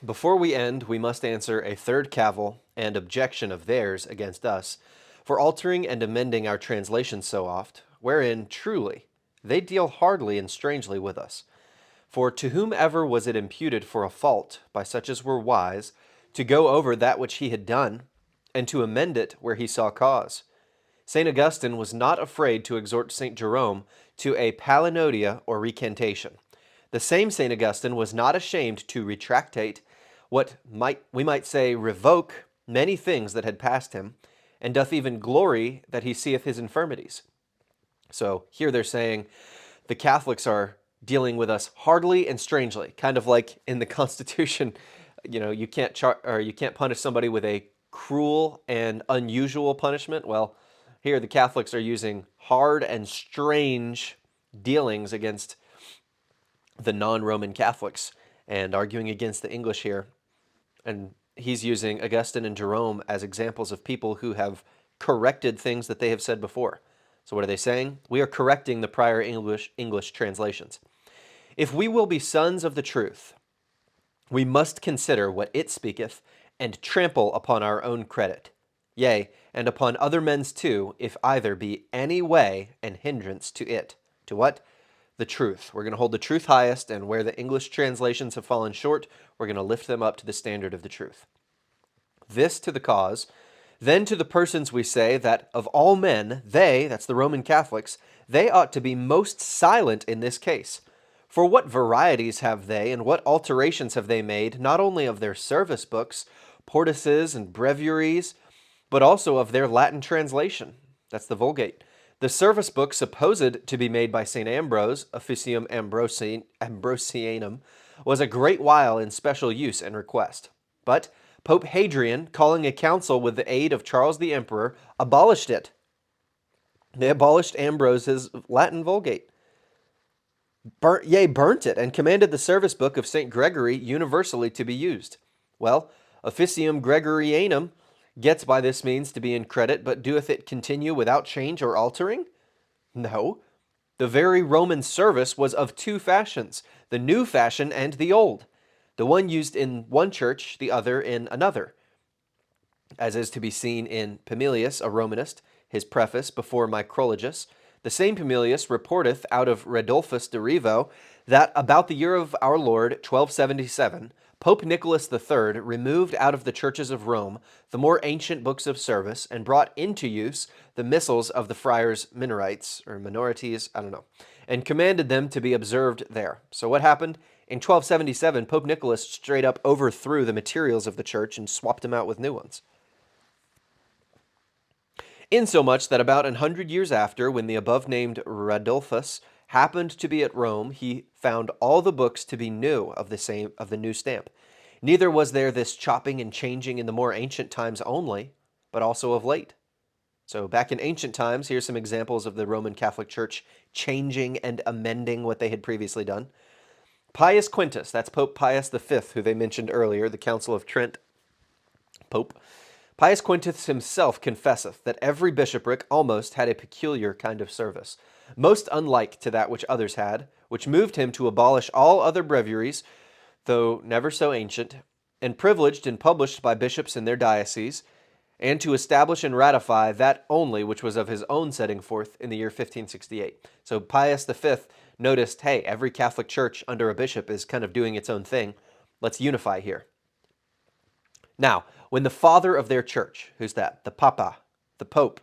Before we end, we must answer a third cavil and objection of theirs against us for altering and amending our translations so oft, wherein, truly, they deal hardly and strangely with us. For to whomever was it imputed for a fault, by such as were wise, to go over that which he had done, and to amend it where he saw cause? St. Augustine was not afraid to exhort St. Jerome to a palinodia or recantation. The same St. Augustine was not ashamed to retractate, we might say revoke, many things that had passed him, and doth even glory that he seeth his infirmities. So here they're saying the Catholics are dealing with us hardly and strangely, kind of like in the Constitution. You can't you can't punish somebody with a cruel and unusual punishment. Well, here the Catholics are using hard and strange dealings against the non-Roman Catholics and arguing against the English here. And he's using Augustine and Jerome as examples of people who have corrected things that they have said before. So what are they saying? We are correcting the prior English translations. If we will be sons of the truth, we must consider what it speaketh, and trample upon our own credit, yea, and upon other men's too, if either be any way an hindrance to it. To what? The truth. We're going to hold the truth highest, and where the English translations have fallen short, we're going to lift them up to the standard of the truth. This to the cause. Then to the persons we say that of all men, they, that's the Roman Catholics, they ought to be most silent in this case. For what varieties have they, and what alterations have they made, not only of their service books, portices, and breviaries, but also of their Latin translation? That's the Vulgate. The service book supposed to be made by St. Ambrose, Officium Ambrosianum, was a great while in special use and request. But Pope Hadrian, calling a council with the aid of Charles the Emperor, abolished it. They abolished Ambrose's Latin Vulgate. Burnt it, and commanded the service book of St. Gregory universally to be used. Well, Officium Gregorianum gets by this means to be in credit, but doeth it continue without change or altering? No. The very Roman service was of two fashions, the new fashion and the old, the one used in one church, the other in another, as is to be seen in Pamelius, a Romanist, his preface before Micrologus. The same Pamelius reporteth out of Redulphus de Revo that about the year of our Lord 1277, Pope Nicholas III removed out of the churches of Rome the more ancient books of service and brought into use the missals of the friars minorites, or minorities, I don't know, and commanded them to be observed there. So what happened? In 1277, Pope Nicholas straight up overthrew the materials of the church and swapped them out with new ones. Insomuch that about 100 years after, when the above-named Radulphus happened to be at Rome, he found all the books to be new of the new stamp. Neither was there this chopping and changing in the more ancient times only, but also of late. So back in ancient times, here's some examples of the Roman Catholic Church changing and amending what they had previously done. Pius Quintus, that's Pope Pius V, who they mentioned earlier, the Council of Trent Pope. Pius Quintus himself confesseth that every bishopric almost had a peculiar kind of service, most unlike to that which others had, which moved him to abolish all other breviaries, though never so ancient, and privileged and published by bishops in their dioceses, and to establish and ratify that only which was of his own setting forth in the year 1568. So Pius V noticed, hey, every Catholic church under a bishop is kind of doing its own thing. Let's unify here. Now, when the father of their church, who's that? The Papa, the Pope,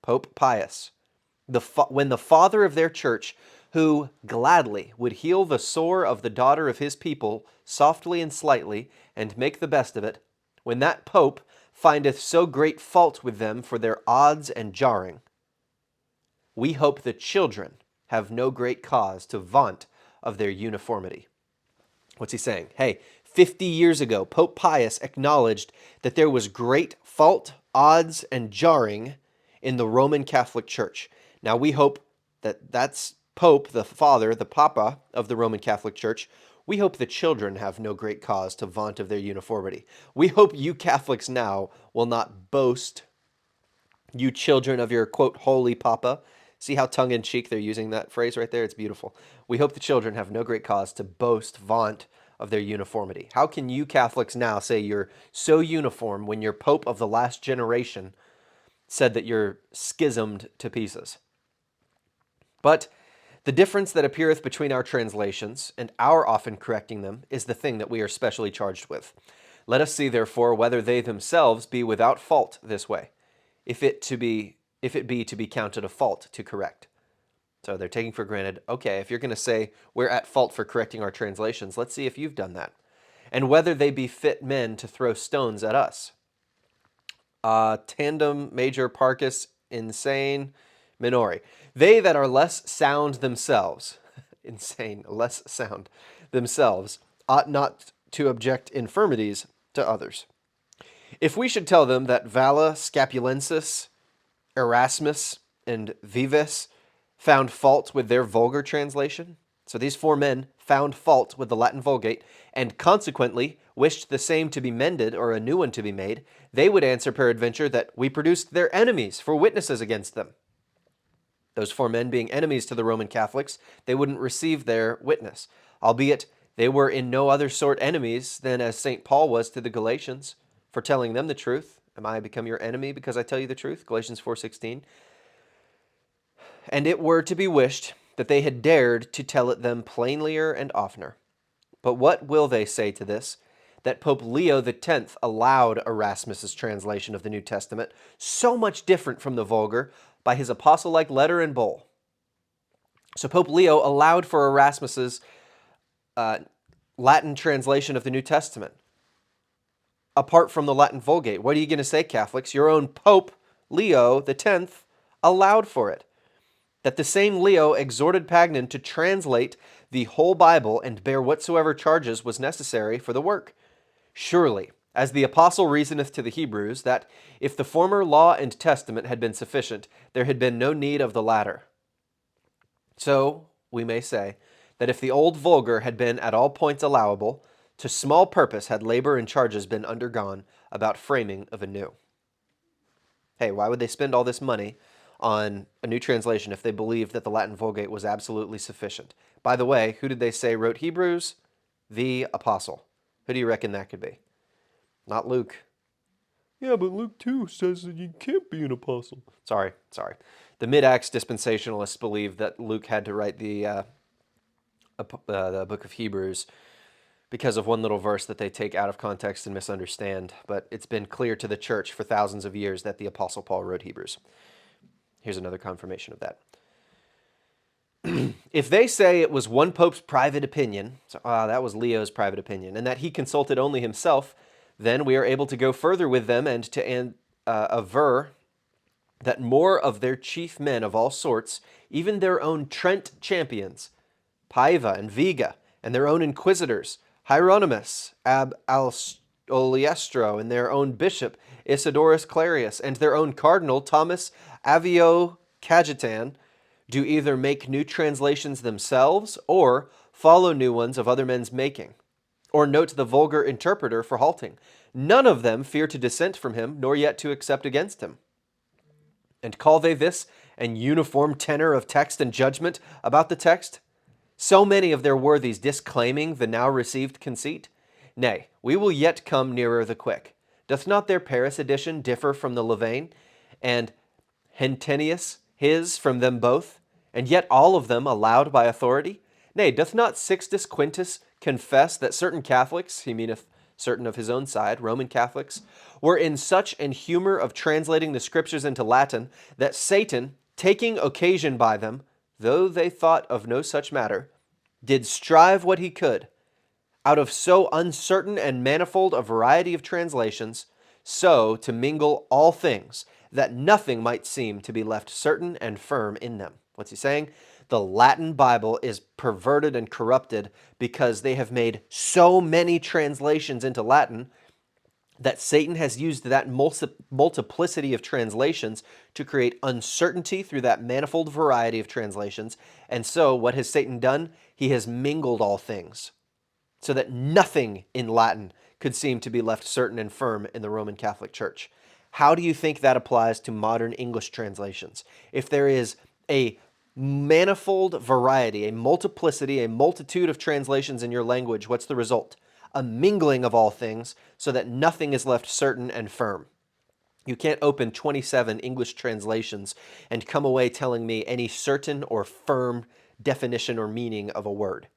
Pope Pius, when the father of their church, who gladly would heal the sore of the daughter of his people softly and slightly, and make the best of it, when that Pope findeth so great fault with them for their odds and jarring, we hope the children have no great cause to vaunt of their uniformity. What's he saying? Hey, 50 years ago, Pope Pius acknowledged that there was great fault, odds, and jarring in the Roman Catholic Church. Now we hope that that's Pope, the father, the Papa of the Roman Catholic Church. We hope the children have no great cause to vaunt of their uniformity. We hope you Catholics now will not boast, you children of your, quote, holy Papa. See how tongue-in-cheek they're using that phrase right there? It's beautiful. We hope the children have no great cause to boast, vaunt of their uniformity. How can you Catholics now say you're so uniform when your Pope of the last generation said that you're schismed to pieces? But the difference that appeareth between our translations and our often correcting them is the thing that we are specially charged with. Let us see, therefore, whether they themselves be without fault this way, if it be to be counted a fault to correct. So they're taking for granted, okay, if you're going to say we're at fault for correcting our translations, let's see if you've done that. And whether they be fit men to throw stones at us. Tandem major parcus insane minori. They that are less sound themselves, insane, less sound themselves, ought not to object infirmities to others. If we should tell them that Valla, Scapulensis, Erasmus, and Vives found fault with their vulgar translation, so these four men found fault with the Latin Vulgate, and consequently wished the same to be mended or a new one to be made, they would answer peradventure that we produced their enemies for witnesses against them. Those four men being enemies to the Roman Catholics, they wouldn't receive their witness, albeit they were in no other sort enemies than as St. Paul was to the Galatians for telling them the truth. Am I become your enemy because I tell you the truth? Galatians 4:16. And it were to be wished that they had dared to tell it them plainlier and oftener. But what will they say to this? That Pope Leo X allowed Erasmus's translation of the New Testament, so much different from the vulgar, by his apostle-like letter and bull. So Pope Leo allowed for Erasmus's Latin translation of the New Testament, apart from the Latin Vulgate. What are you going to say, Catholics? Your own Pope Leo X allowed for it. That the same Leo exhorted Pagnan to translate the whole Bible and bear whatsoever charges was necessary for the work. Surely, as the apostle reasoneth to the Hebrews, that if the former law and testament had been sufficient, there had been no need of the latter. So, we may say, that if the old vulgar had been at all points allowable, to small purpose had labor and charges been undergone about framing of a new. Hey, why would they spend all this money on a new translation if they believed that the Latin Vulgate was absolutely sufficient? By the way, who did they say wrote Hebrews? The apostle. Who do you reckon that could be? Not Luke. Yeah, but Luke 2 says that you can't be an apostle. Sorry. The mid-Acts dispensationalists believe that Luke had to write the book of Hebrews because of one little verse that they take out of context and misunderstand. But it's been clear to the church for thousands of years that the Apostle Paul wrote Hebrews. Here's another confirmation of that. If they say it was one pope's private opinion, so that was Leo's private opinion, and that he consulted only himself, then we are able to go further with them and to aver that more of their chief men of all sorts, even their own Trent champions, Paiva and Viga, and their own inquisitors, Hieronymus, Ab Oliestro, and their own bishop, Isidorus Clarius, and their own cardinal, Thomas Avio Cajetan, do either make new translations themselves or follow new ones of other men's making, or note the vulgar interpreter for halting. None of them fear to dissent from him, nor yet to accept against him. And call they this an uniform tenor of text and judgment about the text? So many of their worthies disclaiming the now received conceit? Nay, we will yet come nearer the quick. Doth not their Paris edition differ from the Louvain, and Hentenius his from them both, and yet all of them allowed by authority? Nay, doth not Sixtus Quintus confess that certain Catholics, he meaneth certain of his own side, Roman Catholics, were in such an humor of translating the Scriptures into Latin, that Satan, taking occasion by them, though they thought of no such matter, did strive what he could, out of so uncertain and manifold a variety of translations, so to mingle all things, that nothing might seem to be left certain and firm in them. What's he saying? The Latin Bible is perverted and corrupted because they have made so many translations into Latin that Satan has used that multiplicity of translations to create uncertainty through that manifold variety of translations. And so what has Satan done? He has mingled all things so that nothing in Latin could seem to be left certain and firm in the Roman Catholic Church. How do you think that applies to modern English translations? If there is a Manifold variety, a multiplicity, a multitude of translations in your language. What's the result? A mingling of all things so that nothing is left certain and firm. You can't open 27 English translations and come away telling me any certain or firm definition or meaning of a word.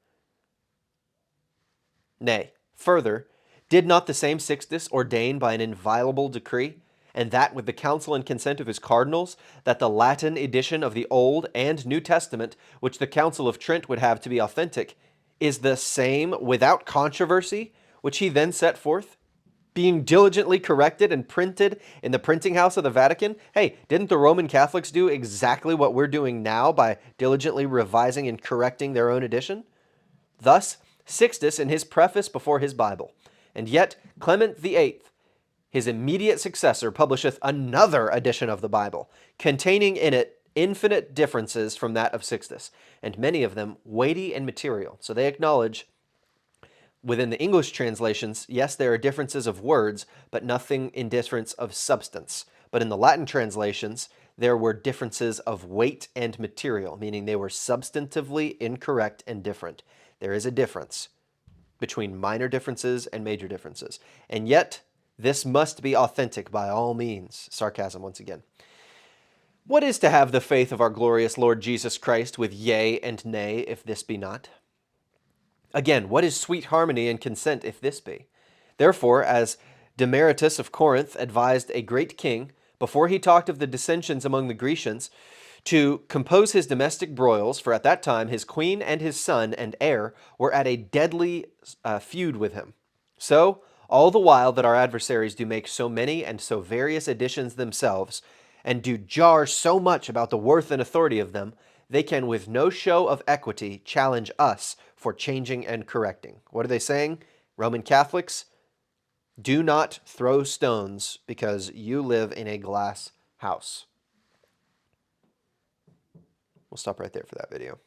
Nay, further, did not the same Sixtus ordain by an inviolable decree, and that with the counsel and consent of his cardinals, that the Latin edition of the Old and New Testament, which the Council of Trent would have to be authentic, is the same without controversy, which he then set forth, being diligently corrected and printed in the printing house of the Vatican? Hey, didn't the Roman Catholics do exactly what we're doing now by diligently revising and correcting their own edition? Thus, Sixtus in his preface before his Bible. And yet, Clement VIII, his immediate successor, publisheth another edition of the Bible, containing in it infinite differences from that of Sixtus, and many of them weighty and material. So they acknowledge within the English translations, yes, there are differences of words, but nothing in difference of substance. But in the Latin translations, there were differences of weight and material, meaning they were substantively incorrect and different. There is a difference between minor differences and major differences. And yet, this must be authentic by all means. Sarcasm once again. What is to have the faith of our glorious Lord Jesus Christ with yea and nay, if this be not? Again, what is sweet harmony and consent, if this be? Therefore, as Demaratus of Corinth advised a great king, before he talked of the dissensions among the Grecians, to compose his domestic broils, for at that time his queen and his son and heir were at a deadly feud with him. So, all the while that our adversaries do make so many and so various additions themselves, and do jar so much about the worth and authority of them, they can with no show of equity challenge us for changing and correcting. What are they saying? Roman Catholics, do not throw stones because you live in a glass house. We'll stop right there for that video.